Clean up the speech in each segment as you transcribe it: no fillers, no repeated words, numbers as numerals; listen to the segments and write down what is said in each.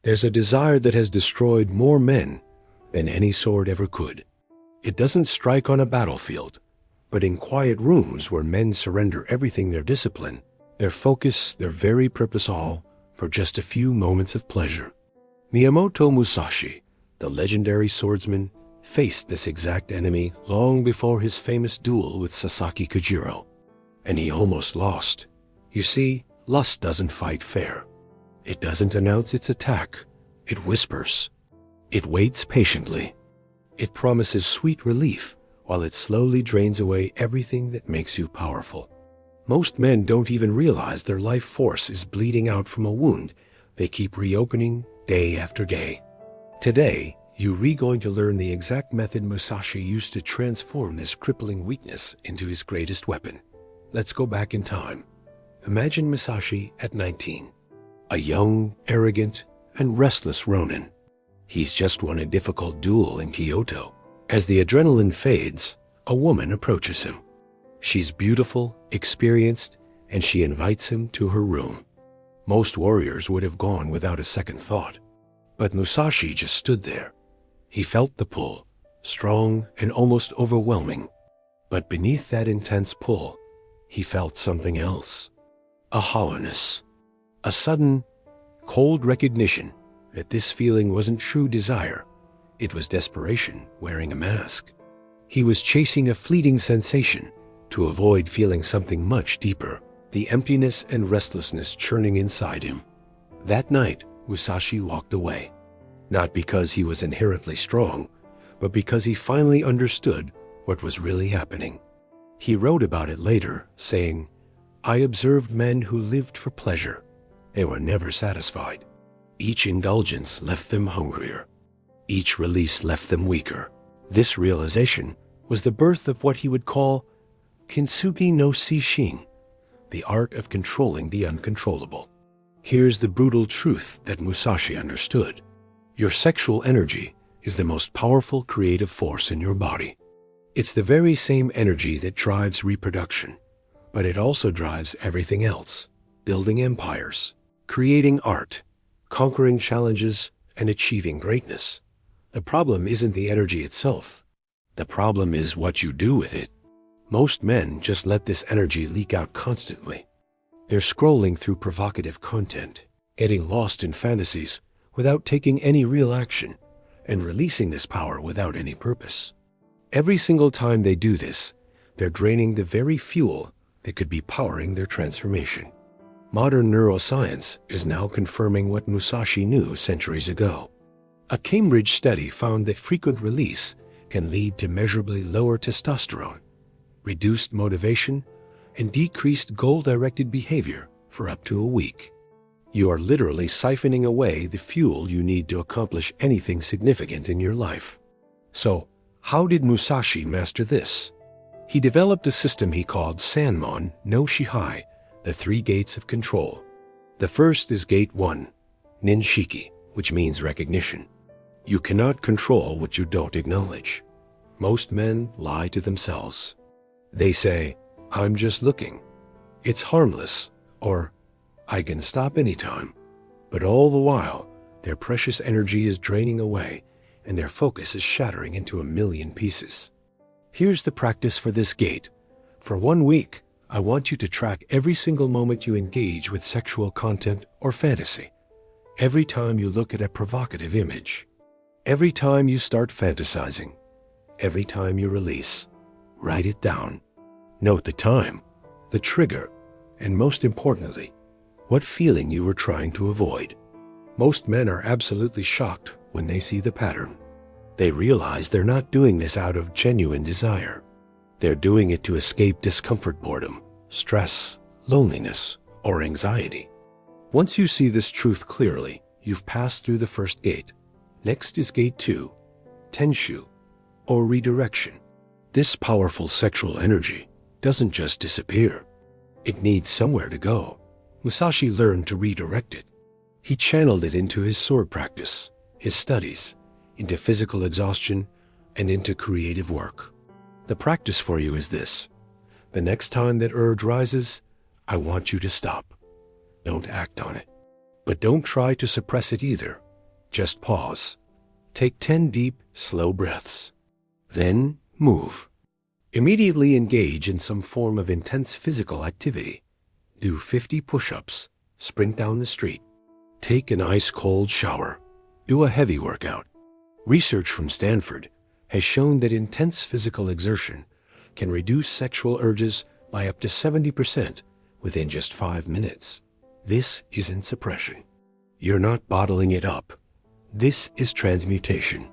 There's a desire that has destroyed more men than any sword ever could. It doesn't strike on a battlefield, but in quiet rooms where men surrender everything, their discipline, their focus, their very purpose, all for just a few moments of pleasure. Miyamoto Musashi, the legendary swordsman, faced this exact enemy long before his famous duel with Sasaki Kojiro, and he almost lost. You see, lust doesn't fight fair. It doesn't announce its attack. It whispers. It waits patiently. It promises sweet relief while it slowly drains away everything that makes you powerful. Most men don't even realize their life force is bleeding out from a wound they keep reopening day after day. Today, you're going to learn the exact method Musashi used to transform this crippling weakness into his greatest weapon. Let's go back in time. Imagine Musashi at 19, a young, arrogant, and restless ronin. He's just won a difficult duel in Kyoto. As the adrenaline fades, a woman approaches him. She's beautiful, experienced, and she invites him to her room. Most warriors would have gone without a second thought, but Musashi just stood there. He felt the pull, strong and almost overwhelming. But beneath that intense pull, he felt something else. A hollowness. A sudden, cold recognition that this feeling wasn't true desire. It was desperation wearing a mask. He was chasing a fleeting sensation to avoid feeling something much deeper, the emptiness and restlessness churning inside him. That night, Musashi walked away. Not because he was inherently strong, but because he finally understood what was really happening. He wrote about it later, saying, "I observed men who lived for pleasure. They were never satisfied. Each indulgence left them hungrier. Each release left them weaker." This realization was the birth of what he would call kintsugi no seishin, the art of controlling the uncontrollable. Here's the brutal truth that Musashi understood. Your sexual energy is the most powerful creative force in your body. It's the very same energy that drives reproduction, but it also drives everything else, building empires, creating art, conquering challenges, and achieving greatness. The problem isn't the energy itself. The problem is what you do with it. Most men just let this energy leak out constantly. They're scrolling through provocative content, getting lost in fantasies without taking any real action, and releasing this power without any purpose. Every single time they do this, they're draining the very fuel that could be powering their transformation. Modern neuroscience is now confirming what Musashi knew centuries ago. A Cambridge study found that frequent release can lead to measurably lower testosterone, reduced motivation, and decreased goal-directed behavior for up to a week. You are literally siphoning away the fuel you need to accomplish anything significant in your life. So, how did Musashi master this? He developed a system he called Sanmon no Shihai, the 3 gates of control. The first is Gate 1, Ninshiki, which means recognition. You cannot control what you don't acknowledge. Most men lie to themselves. They say, "I'm just looking. It's harmless," or "I can stop anytime." But all the while, their precious energy is draining away and their focus is shattering into a million pieces. Here's the practice for this gate. For 1 week, I want you to track every single moment you engage with sexual content or fantasy. Every time you look at a provocative image. Every time you start fantasizing. Every time you release. Write it down. Note the time, the trigger, and most importantly, what feeling you were trying to avoid. Most men are absolutely shocked when they see the pattern. They realize they're not doing this out of genuine desire. They're doing it to escape discomfort, boredom, stress, loneliness, or anxiety. Once you see this truth clearly, you've passed through the first gate. Next is Gate 2, Tenshu, or redirection. This powerful sexual energy doesn't just disappear. It needs somewhere to go. Musashi learned to redirect it. He channeled it into his sword practice, his studies, into physical exhaustion, and into creative work. The practice for you is this. The next time that urge rises, I want you to stop. Don't act on it. But don't try to suppress it either. Just pause. Take 10 deep, slow breaths. Then move. Immediately engage in some form of intense physical activity. Do 50 push-ups. Sprint down the street. Take an ice-cold shower. Do a heavy workout. Research from Stanford has shown that intense physical exertion can reduce sexual urges by up to 70% within just 5 minutes. This isn't suppression. You're not bottling it up. This is transmutation.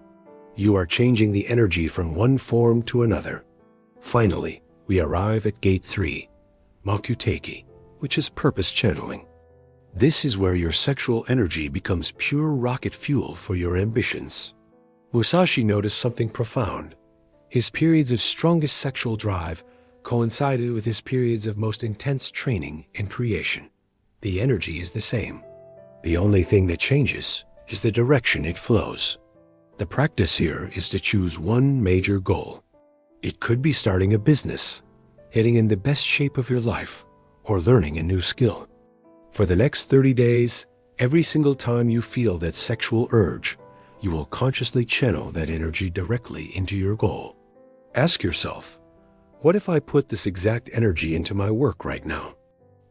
You are changing the energy from one form to another. Finally, we arrive at Gate 3, Makuteki, which is purpose channeling. This is where your sexual energy becomes pure rocket fuel for your ambitions. Musashi noticed something profound. His periods of strongest sexual drive coincided with his periods of most intense training and creation. The energy is the same. The only thing that changes is the direction it flows. The practice here is to choose one major goal. It could be starting a business, getting in the best shape of your life, or learning a new skill. For the next 30 days, every single time you feel that sexual urge, you will consciously channel that energy directly into your goal. Ask yourself, what if I put this exact energy into my work right now?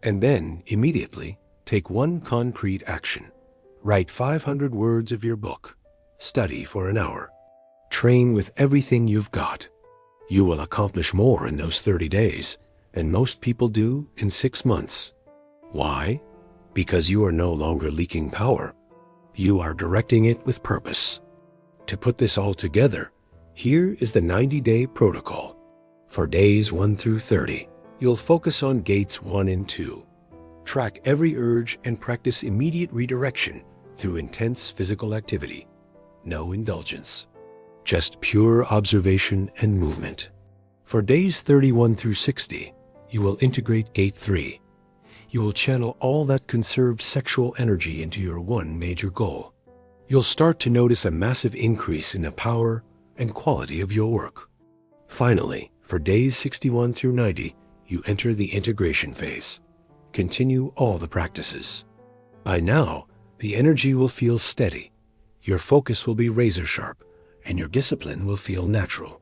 And then, immediately, take one concrete action. Write 500 words of your book. Study for an hour. Train with everything you've got. You will accomplish more in those 30 days than most people do in 6 months. Why? Because you are no longer leaking power. You are directing it with purpose. To put this all together, here is the 90-day protocol. For days 1 through 30, you'll focus on gates 1 and 2. Track every urge and practice immediate redirection through intense physical activity. No indulgence. Just pure observation and movement. For days 31 through 60, you will integrate Gate 3. You will channel all that conserved sexual energy into your one major goal. You'll start to notice a massive increase in the power and quality of your work. Finally, for days 61 through 90, you enter the integration phase. Continue all the practices. By now, the energy will feel steady. Your focus will be razor sharp, and your discipline will feel natural.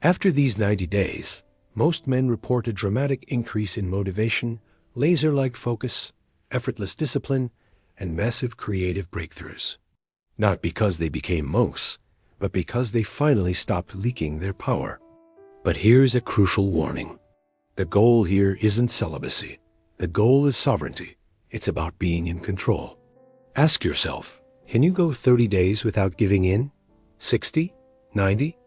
After these 90 days, most men report a dramatic increase in motivation, laser-like focus, effortless discipline, and massive creative breakthroughs. Not because they became monks, but because they finally stopped leaking their power. But here's a crucial warning. The goal here isn't celibacy. The goal is sovereignty. It's about being in control. Ask yourself, can you go 30 days without giving in? 60? 90?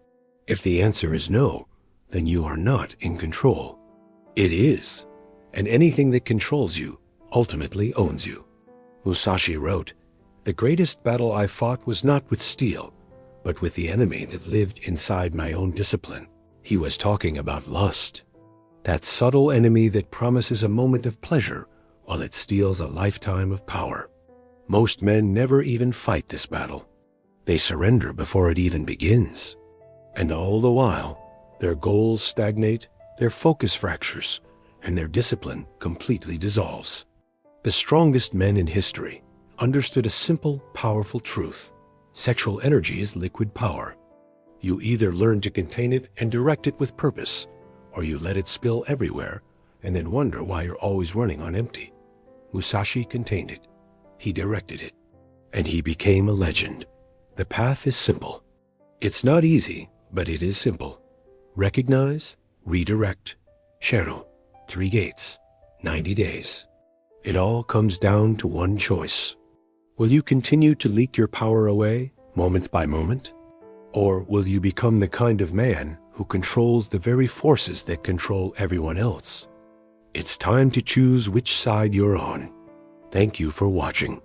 If the answer is no, then you are not in control. It is. And anything that controls you ultimately owns you. Musashi wrote, "The greatest battle I fought was not with steel, but with the enemy that lived inside my own discipline." He was talking about lust. That subtle enemy that promises a moment of pleasure while it steals a lifetime of power. Most men never even fight this battle. They surrender before it even begins. And all the while, their goals stagnate, their focus fractures, and their discipline completely dissolves. The strongest men in history understood a simple, powerful truth. Sexual energy is liquid power. You either learn to contain it and direct it with purpose, or you let it spill everywhere and then wonder why you're always running on empty. Musashi contained it. He directed it. And he became a legend. The path is simple. It's not easy, but it is simple. Recognize, redirect, channel. 3 gates, 90 days. It all comes down to one choice. Will you continue to leak your power away, moment by moment? Or will you become the kind of man who controls the very forces that control everyone else? It's time to choose which side you're on. Thank you for watching.